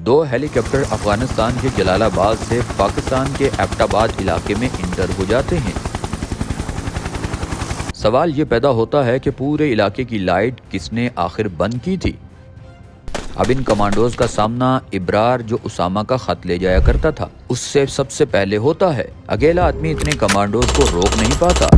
دو ہیلی copter Afghanistan کے جلال آباد سے پاکستان کے ایبٹ آباد علاقے میں انٹر ہو جاتے ہیں۔ سوال یہ پیدا ہوتا ہے کہ پورے علاقے کی لائٹ کس نے آخر بند کی تھی؟ اب ان کمانڈوز کا سامنا ابرار جو اسامہ کا خط لے جایا کرتا تھا اس سے سب سے پہلے ہوتا ہے۔ اکیلا آدمی اتنے کمانڈوز کو روک نہیں پاتا،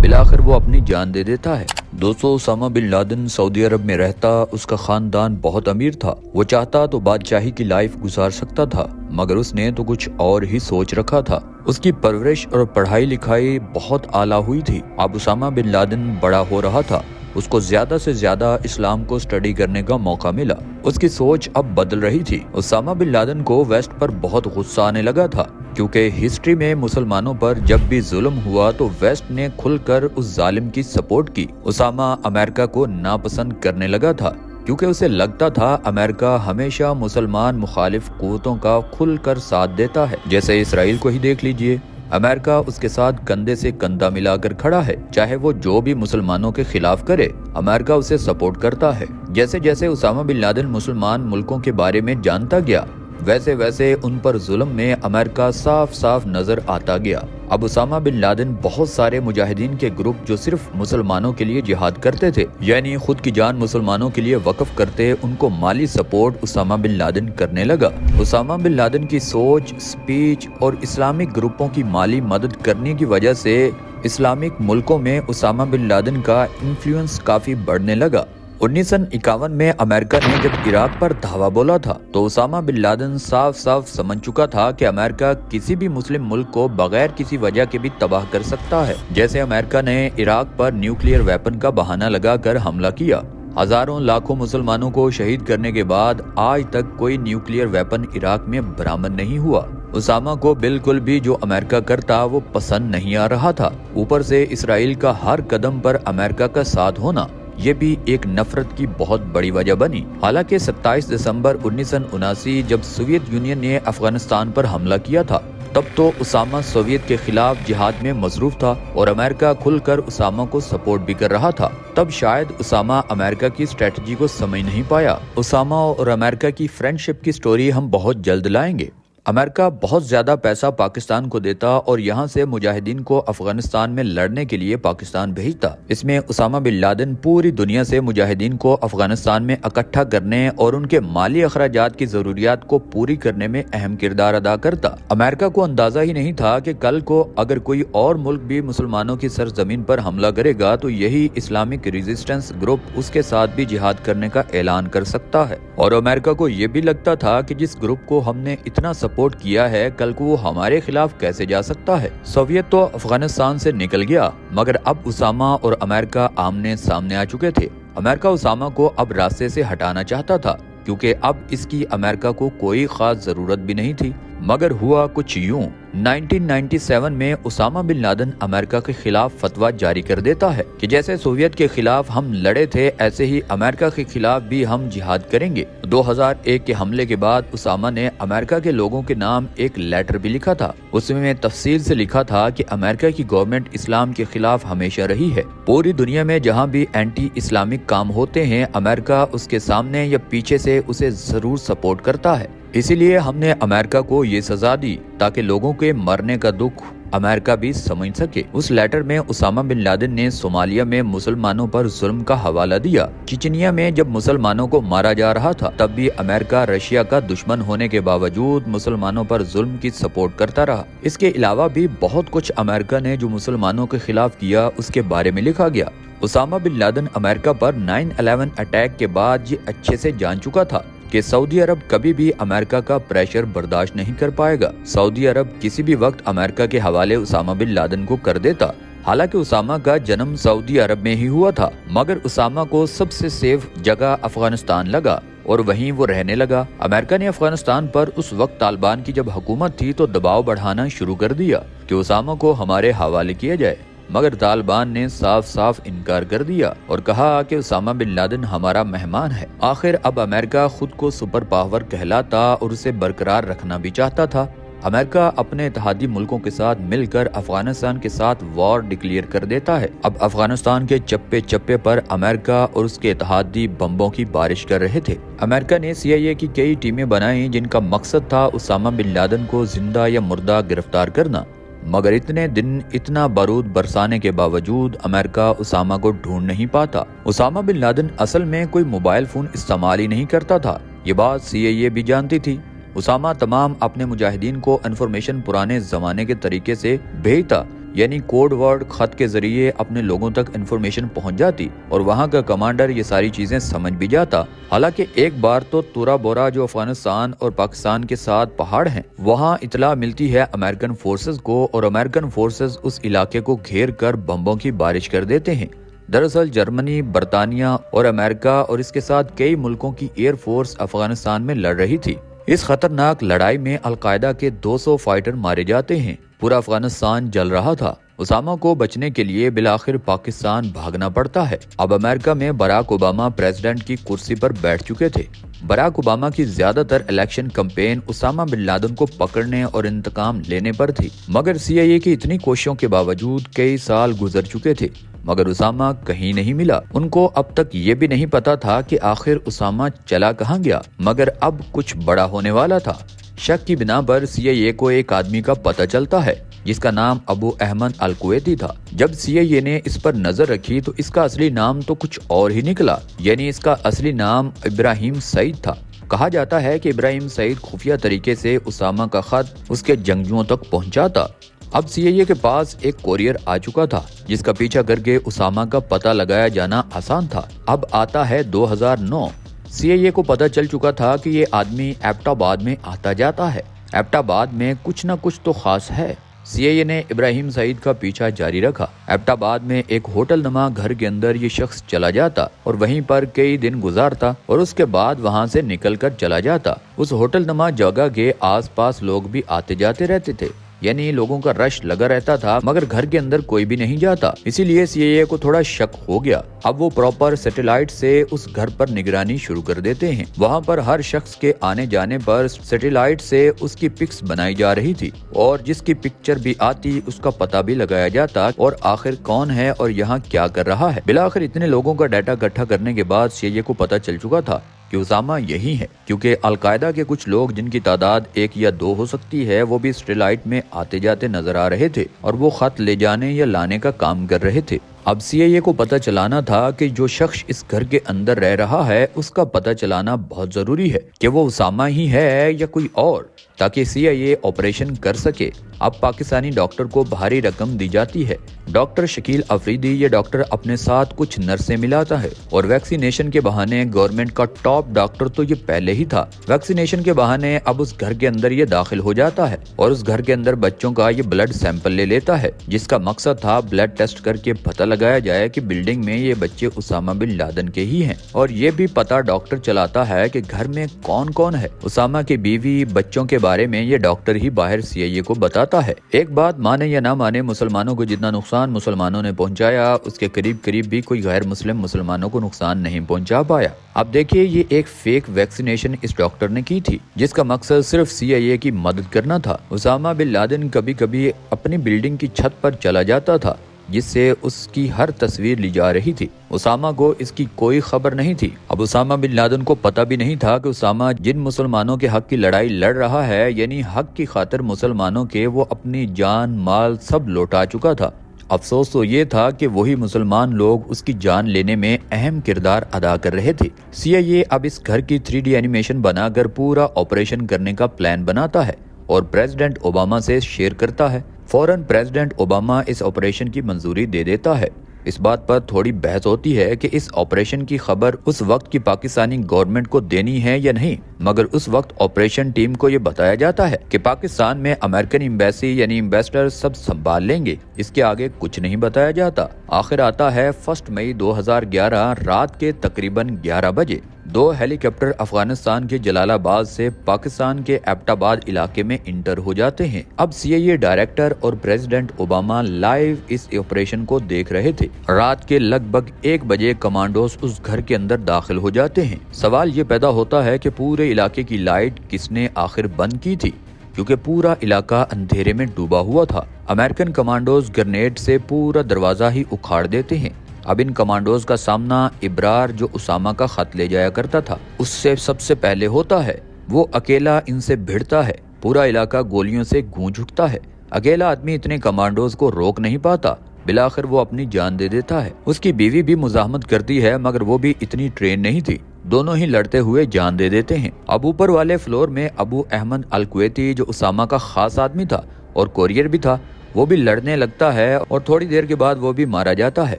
بلاخر وہ اپنی جان دے دیتا ہے۔ دوستو، اسامہ بن لادن سعودی عرب میں رہتا، اس کا خاندان بہت امیر تھا، وہ چاہتا تو بادشاہی کی لائف گزار سکتا تھا، مگر اس نے تو کچھ اور ہی سوچ رکھا تھا۔ اس کی پرورش اور پڑھائی لکھائی بہت اعلیٰ ہوئی تھی۔ اب اسامہ بن لادن بڑا ہو رہا تھا، اس کو زیادہ سے زیادہ اسلام کو سٹڈی کرنے کا موقع ملا۔ اس کی سوچ اب بدل رہی تھی۔ اسامہ بن لادن کو ویسٹ پر بہت غصہ آنے لگا تھا، کیونکہ ہسٹری میں مسلمانوں پر جب بھی ظلم ہوا تو ویسٹ نے کھل کر اس ظالم کی سپورٹ کی۔ اسامہ امریکہ کو ناپسند کرنے لگا تھا، کیونکہ اسے لگتا تھا امریکہ ہمیشہ مسلمان مخالف قوتوں کا کھل کر ساتھ دیتا ہے۔ جیسے اسرائیل کو ہی دیکھ لیجئے، امریکہ اس کے ساتھ کندھے سے کندھا ملا کر کھڑا ہے، چاہے وہ جو بھی مسلمانوں کے خلاف کرے، امریکہ اسے سپورٹ کرتا ہے۔ جیسے جیسے اسامہ بن لادن مسلمان ملکوں کے بارے میں جانتا گیا، ویسے ویسے ان پر ظلم میں امریکہ صاف صاف نظر آتا گیا۔ اب اسامہ بن لادن بہت سارے مجاہدین کے گروپ جو صرف مسلمانوں کے لیے جہاد کرتے تھے، یعنی خود کی جان مسلمانوں کے لیے وقف کرتے، ان کو مالی سپورٹ اسامہ بن لادن کرنے لگا۔ اسامہ بن لادن کی سوچ، سپیچ اور اسلامک گروپوں کی مالی مدد کرنے کی وجہ سے اسلامک ملکوں میں اسامہ بن لادن کا انفلوئنس کافی بڑھنے لگا۔ 1951 میں امریکہ نے جب عراق پر دھاوا بولا تھا تو اسامہ بن لادن صاف صاف سمجھ چکا تھا کہ امریکہ کسی بھی مسلم ملک کو بغیر کسی وجہ کے بھی تباہ کر سکتا ہے۔ جیسے امریکہ نے عراق پر نیوکلیئر ویپن کا بہانہ لگا کر حملہ کیا، ہزاروں لاکھوں مسلمانوں کو شہید کرنے کے بعد آج تک کوئی نیوکلیئر ویپن عراق میں برآمد نہیں ہوا۔ اسامہ کو بالکل بھی جو امریکہ کرتا وہ پسند نہیں آ رہا تھا۔ اوپر سے اسرائیل کا ہر قدم پر امریکہ کا ساتھ ہونا، یہ بھی ایک نفرت کی بہت بڑی وجہ بنی۔ حالانکہ 27 دسمبر 1979 جب سوویت یونین نے افغانستان پر حملہ کیا تھا، تب تو اسامہ سوویت کے خلاف جہاد میں مصروف تھا اور امریکہ کھل کر اسامہ کو سپورٹ بھی کر رہا تھا۔ تب شاید اسامہ امریکہ کی اسٹریٹجی کو سمجھ نہیں پایا۔ اسامہ اور امریکہ کی فرینڈ شپ کی سٹوری ہم بہت جلد لائیں گے۔ امریکہ بہت زیادہ پیسہ پاکستان کو دیتا اور یہاں سے مجاہدین کو افغانستان میں لڑنے کے لیے پاکستان بھیجتا۔ اس میں اسامہ بن لادن پوری دنیا سے مجاہدین کو افغانستان میں اکٹھا کرنے اور ان کے مالی اخراجات کی ضروریات کو پوری کرنے میں اہم کردار ادا کرتا۔ امریکہ کو اندازہ ہی نہیں تھا کہ کل کو اگر کوئی اور ملک بھی مسلمانوں کی سرزمین پر حملہ کرے گا تو یہی اسلامک ریزسٹنس گروپ اس کے ساتھ بھی جہاد کرنے کا اعلان کر سکتا ہے۔ اور امریکہ کو یہ بھی لگتا تھا کہ جس گروپ کو ہم نے اتنا سپورٹ کیا ہے، کل کو وہ ہمارے خلاف کیسے جا سکتا ہے۔ سوویت تو افغانستان سے نکل گیا، مگر اب اسامہ اور امریکہ آمنے سامنے آ چکے تھے۔ امریکہ اسامہ کو اب راستے سے ہٹانا چاہتا تھا، کیونکہ اب اس کی امریکہ کو کوئی خاص ضرورت بھی نہیں تھی۔ مگر ہوا کچھ یوں، 1997 میں اسامہ بن لادن امریکہ کے خلاف فتویٰ جاری کر دیتا ہے کہ جیسے سوویت کے خلاف ہم لڑے تھے ایسے ہی امریکہ کے خلاف بھی ہم جہاد کریں گے۔ 2001 کے حملے کے بعد اسامہ نے امریکہ کے لوگوں کے نام ایک لیٹر بھی لکھا تھا۔ اس میں تفصیل سے لکھا تھا کہ امریکہ کی گورنمنٹ اسلام کے خلاف ہمیشہ رہی ہے، پوری دنیا میں جہاں بھی اینٹی اسلامک کام ہوتے ہیں امریکہ اس کے سامنے یا پیچھے سے اسے ضرور سپورٹ کرتا ہے۔ اسی لیے ہم نے امریکہ کو یہ سزا دی تاکہ لوگوں کے مرنے کا دکھ امریکہ بھی سمجھ سکے۔ اس لیٹر میں اسامہ بن لادن نے صومالیہ میں مسلمانوں پر ظلم کا حوالہ دیا۔ چچنیا میں جب مسلمانوں کو مارا جا رہا تھا تب بھی امریکہ رشیا کا دشمن ہونے کے باوجود مسلمانوں پر ظلم کی سپورٹ کرتا رہا۔ اس کے علاوہ بھی بہت کچھ امریکہ نے جو مسلمانوں کے خلاف کیا اس کے بارے میں لکھا گیا۔ اسامہ بن لادن امریکہ پر 9/11 اٹیک کے بعد یہ اچھے سے جان چکا تھا کہ سعودی عرب کبھی بھی امریکہ کا پریشر برداشت نہیں کر پائے گا۔ سعودی عرب کسی بھی وقت امریکہ کے حوالے اسامہ بن لادن کو کر دیتا۔ حالانکہ اسامہ کا جنم سعودی عرب میں ہی ہوا تھا، مگر اسامہ کو سب سے سیف جگہ افغانستان لگا اور وہیں وہ رہنے لگا۔ امریکہ نے افغانستان پر اس وقت طالبان کی جب حکومت تھی تو دباؤ بڑھانا شروع کر دیا کہ اسامہ کو ہمارے حوالے کیا جائے، مگر طالبان نے صاف صاف انکار کر دیا اور کہا کہ اسامہ بن لادن ہمارا مہمان ہے۔ آخر اب امریکہ خود کو سپر پاور کہلاتا اور اسے برقرار رکھنا بھی چاہتا تھا، امریکہ اپنے اتحادی ملکوں کے ساتھ مل کر افغانستان کے ساتھ وار ڈکلیئر کر دیتا ہے۔ اب افغانستان کے چپے چپے پر امریکہ اور اس کے اتحادی بمبوں کی بارش کر رہے تھے۔ امریکہ نے CIA کی کئی ٹیمیں بنائیں جن کا مقصد تھا اسامہ بن لادن کو زندہ یا مردہ گرفتار کرنا، مگر اتنے دن اتنا بارود برسانے کے باوجود امریکہ اسامہ کو ڈھونڈ نہیں پاتا۔ اسامہ بن لادن اصل میں کوئی موبائل فون استعمال ہی نہیں کرتا تھا، یہ بات CIA بھی جانتی تھی۔ اسامہ تمام اپنے مجاہدین کو انفارمیشن پرانے زمانے کے طریقے سے بھیجتا، یعنی کوڈ ورڈ خط کے ذریعے اپنے لوگوں تک انفارمیشن پہنچ جاتی اور وہاں کا کمانڈر یہ ساری چیزیں سمجھ بھی جاتا۔ حالانکہ ایک بار تو تورا بورا جو افغانستان اور پاکستان کے ساتھ پہاڑ ہیں، وہاں اطلاع ملتی ہے امریکن فورسز کو، اور امریکن فورسز اس علاقے کو گھیر کر بمبوں کی بارش کر دیتے ہیں۔ دراصل جرمنی، برطانیہ اور امریکہ اور اس کے ساتھ کئی ملکوں کی ایئر فورس افغانستان میں لڑ رہی تھی۔ اس خطرناک لڑائی میں القاعدہ کے 200 فائٹر مارے جاتے ہیں، پورا افغانستان جل رہا تھا۔ اسامہ کو بچنے کے لیے بالآخر پاکستان بھاگنا پڑتا ہے۔ اب امریکہ میں براک اوباما پریزیڈنٹ کی کرسی پر بیٹھ چکے تھے۔ براک اوباما کی زیادہ تر election campaign Osama bin Laden کو پکڑنے اور انتقام لینے پر تھی، مگر CIA کی اتنی کوششوں کے باوجود کئی سال گزر چکے تھے مگر اسامہ کہیں نہیں ملا۔ ان کو اب تک یہ بھی نہیں پتا تھا کہ آخر اسامہ چلا کہاں گیا، مگر اب کچھ بڑا ہونے والا تھا۔ شک کی بنا پر CIA کو ایک آدمی کا پتہ چلتا ہے جس کا نام ابو احمد الکویتی تھا۔ جب CIA نے اس پر نظر رکھی تو اس کا اصلی نام تو کچھ اور ہی نکلا، یعنی اس کا اصلی نام ابراہیم سعید تھا۔ کہا جاتا ہے کہ ابراہیم سعید خفیہ طریقے سے اسامہ کا خط اس کے جنگجوؤں تک پہنچاتا۔ اب CIA کے پاس ایک کوریئر آ چکا تھا جس کا پیچھا کر کے اسامہ کا پتہ لگایا جانا آسان تھا۔ اب آتا ہے 2009۔ CIA کو پتہ چل چکا تھا کہ یہ آدمی ایبٹ آباد میں آتا جاتا ہے، ایبٹ آباد میں کچھ نہ کچھ تو خاص ہے۔ CIA نے ابراہیم سعید کا پیچھا جاری رکھا۔ ایبٹ آباد میں ایک ہوٹل نما گھر کے اندر یہ شخص چلا جاتا اور وہیں پر کئی دن گزارتا اور اس کے بعد وہاں سے نکل کر چلا جاتا۔ اس ہوٹل نما جگہ کے آس پاس لوگ بھی آتے جاتے رہتے تھے، یعنی لوگوں کا رش لگا رہتا تھا، مگر گھر کے اندر کوئی بھی نہیں جاتا۔ اسی لیے CIA کو تھوڑا شک ہو گیا۔ اب وہ پراپر سیٹلائٹ سے اس گھر پر نگرانی شروع کر دیتے ہیں۔ وہاں پر ہر شخص کے آنے جانے پر سیٹلائٹ سے اس کی پکس بنائی جا رہی تھی اور جس کی پکچر بھی آتی اس کا پتہ بھی لگایا جاتا اور آخر کون ہے اور یہاں کیا کر رہا ہے۔ بالآخر اتنے لوگوں کا ڈیٹا اکٹھا کرنے کے بعد CIA کو پتہ چل چکا تھا کہ اسامہ یہی ہے، کیونکہ القاعدہ کے کچھ لوگ جن کی تعداد 1 یا 2 ہو سکتی ہے وہ بھی سیٹلائٹ میں آتے جاتے نظر آ رہے تھے اور وہ خط لے جانے یا لانے کا کام کر رہے تھے۔ اب CIA کو پتہ چلانا تھا کہ جو شخص اس گھر کے اندر رہ رہا ہے اس کا پتہ چلانا بہت ضروری ہے کہ وہ اسامہ ہی ہے یا کوئی اور، تاکہ CIA آپریشن کر سکے۔ اب پاکستانی ڈاکٹر کو بھاری رقم دی جاتی ہے۔ ڈاکٹر شکیل افریدی یہ ڈاکٹر اپنے ساتھ کچھ نرسیں ملاتا ہے اور ویکسینیشن کے بہانے گورنمنٹ کا ٹاپ ڈاکٹر تو یہ پہلے ہی تھا، ویکسینیشن کے بہانے اب اس گھر کے اندر یہ داخل ہو جاتا ہے اور اس گھر کے اندر بچوں کا یہ بلڈ سیمپل لے لیتا ہے، جس کا مقصد تھا بلڈ ٹیسٹ کر کے پتہ لگایا جائے کہ بلڈنگ میں یہ بچے اسامہ بن لادن کے ہی ہیں۔ اور یہ بھی پتہ ڈاکٹر چلاتا ہے کہ گھر میں کون کون ہے۔ اسامہ کی بیوی، بچوں کے بارے میں یہ ڈاکٹر ہی باہر CIA کو بتاتا ہے۔ ایک بات مانے یا نہ مانے، مسلمانوں کو جتنا نقصان مسلمانوں نے پہنچایا اس کے قریب بھی کوئی غیر مسلم مسلمانوں کو نقصان نہیں پہنچا پایا۔ اب دیکھیے، یہ ایک فیک ویکسینیشن اس ڈاکٹر نے کی تھی جس کا مقصد صرف CIA کی مدد کرنا تھا۔ اسامہ بن لادن کبھی کبھی اپنی بلڈنگ کی چھت پر چلا جاتا تھا جس سے اس کی ہر تصویر لی جا رہی تھی۔ اسامہ کو اس کی کوئی خبر نہیں تھی۔ اب اسامہ بن لادن کو پتہ بھی نہیں تھا کہ اسامہ جن مسلمانوں کے حق کی لڑائی لڑ رہا ہے، یعنی حق کی خاطر مسلمانوں کے، وہ اپنی جان مال سب لوٹا چکا تھا۔ افسوس تو یہ تھا کہ وہی مسلمان لوگ اس کی جان لینے میں اہم کردار ادا کر رہے تھے۔ CIA اب اس گھر کی 3D اینیمیشن بنا کر پورا آپریشن کرنے کا پلان بناتا ہے اور پریزیڈنٹ اوباما سے شیئر کرتا ہے۔ فوراً پریزیڈنٹ اوباما اس آپریشن کی منظوری دے دیتا ہے۔ اس بات پر تھوڑی بحث ہوتی ہے کہ اس آپریشن کی خبر اس وقت کی پاکستانی گورنمنٹ کو دینی ہے یا نہیں، مگر اس وقت آپریشن ٹیم کو یہ بتایا جاتا ہے کہ پاکستان میں امریکن ایمبیسی یعنی ایمبیسڈر سب سنبھال لیں گے، اس کے آگے کچھ نہیں بتایا جاتا۔ آخر آتا ہے 1 مئی 2011 رات کے تقریباً 11 بجے 2 ہیلی کاپٹر افغانستان کے جلال آباد سے پاکستان کے ایبٹ آباد علاقے میں انٹر ہو جاتے ہیں۔ اب CIA ڈائریکٹر اور پریزیڈنٹ اوباما لائیو اس آپریشن کو دیکھ رہے تھے۔ رات کے لگ بھگ 1 بجے کمانڈوز اس گھر کے اندر داخل ہو جاتے ہیں۔ سوال یہ پیدا ہوتا ہے کہ پورے علاقے کی لائٹ کس نے آخر بند کی تھی؟ کیونکہ پورا علاقہ اندھیرے میں ڈوبا ہوا تھا۔ امریکن کمانڈوز گرنیڈ سے پورا دروازہ ہی اکھاڑ دیتے ہیں۔ اب ان کمانڈوز کا سامنا ابرار جو اسامہ کا خط لے جایا کرتا تھا اس سے سب سے پہلے ہوتا ہے۔ وہ اکیلا ان سے بھڑتا ہے، پورا علاقہ گولیوں سے گونج اٹھتا ہے۔ اکیلا آدمی اتنے کمانڈوز کو روک نہیں پاتا، بلاخر وہ اپنی جان دے دیتا ہے۔ اس کی بیوی بھی مزاحمت کرتی ہے مگر وہ بھی اتنی ٹرین نہیں تھی، دونوں ہی لڑتے ہوئے جان دے دیتے ہیں۔ اب اوپر والے فلور میں ابو احمد الکویتی جو اسامہ کا خاص آدمی تھا اور کوریئر بھی تھا، وہ بھی لڑنے لگتا ہے اور تھوڑی دیر کے بعد وہ بھی مارا جاتا ہے۔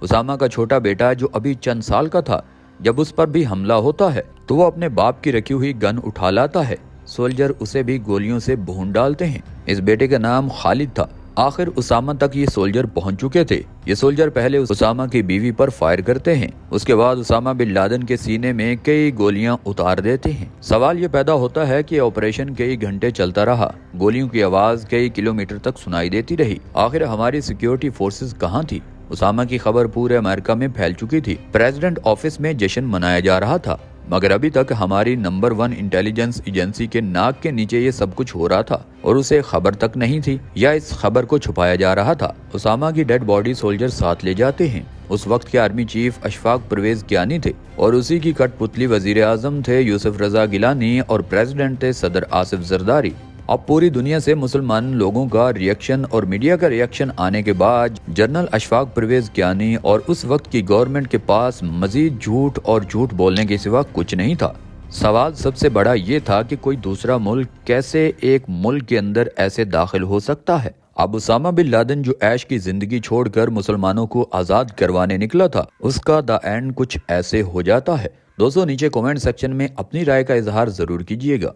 اسامہ کا چھوٹا بیٹا جو ابھی چند سال کا تھا، جب اس پر بھی حملہ ہوتا ہے تو وہ اپنے باپ کی رکھی ہوئی گن اٹھا لاتا ہے۔ سولجر اسے بھی گولیوں سے بھون ڈالتے ہیں۔ اس بیٹے کا نام خالد تھا۔ آخر اسامہ تک یہ سولجر پہنچ چکے تھے۔ یہ سولجر پہلے اسامہ کی بیوی پر فائر کرتے ہیں، اس کے بعد اسامہ بن لادن کے سینے میں کئی گولیاں اتار دیتے ہیں۔ سوال یہ پیدا ہوتا ہے کہ آپریشن کئی گھنٹے چلتا رہا، گولیوں کی آواز کئی کلومیٹر تک سنائی دیتی رہی، آخر ہماری سیکیورٹی فورسز کہاں تھی؟ اسامہ کی خبر پورے امریکہ میں پھیل چکی تھی، پریزیڈنٹ آفس میں جشن منایا جا رہا تھا، مگر ابھی تک ہماری نمبر 1 انٹیلیجنس ایجنسی کے ناک کے نیچے یہ سب کچھ ہو رہا تھا اور اسے خبر تک نہیں تھی یا اس خبر کو چھپایا جا رہا تھا۔ اسامہ کی ڈیڈ باڈی سولجر ساتھ لے جاتے ہیں۔ اس وقت کے آرمی چیف اشفاق پرویز گیانی تھے اور اسی کی کٹ پتلی وزیر اعظم تھے یوسف رضا گیلانی اور پریزیڈنٹ تھے صدر آصف زرداری۔ اب پوری دنیا سے مسلمان لوگوں کا ریئیکشن اور میڈیا کا ریئیکشن آنے کے بعد جنرل اشفاق پرویز گیانی اور اس وقت کی گورنمنٹ کے پاس مزید جھوٹ اور جھوٹ بولنے کے سوا کچھ نہیں تھا۔ سوال سب سے بڑا یہ تھا کہ کوئی دوسرا ملک کیسے ایک ملک کے اندر ایسے داخل ہو سکتا ہے۔ اب اسامہ بن لادن جو عیش کی زندگی چھوڑ کر مسلمانوں کو آزاد کروانے نکلا تھا، اس کا دا اینڈ کچھ ایسے ہو جاتا ہے۔ دوستو نیچے کومنٹ سیکشن میں اپنی رائے کا اظہار ضرور کیجیے گا۔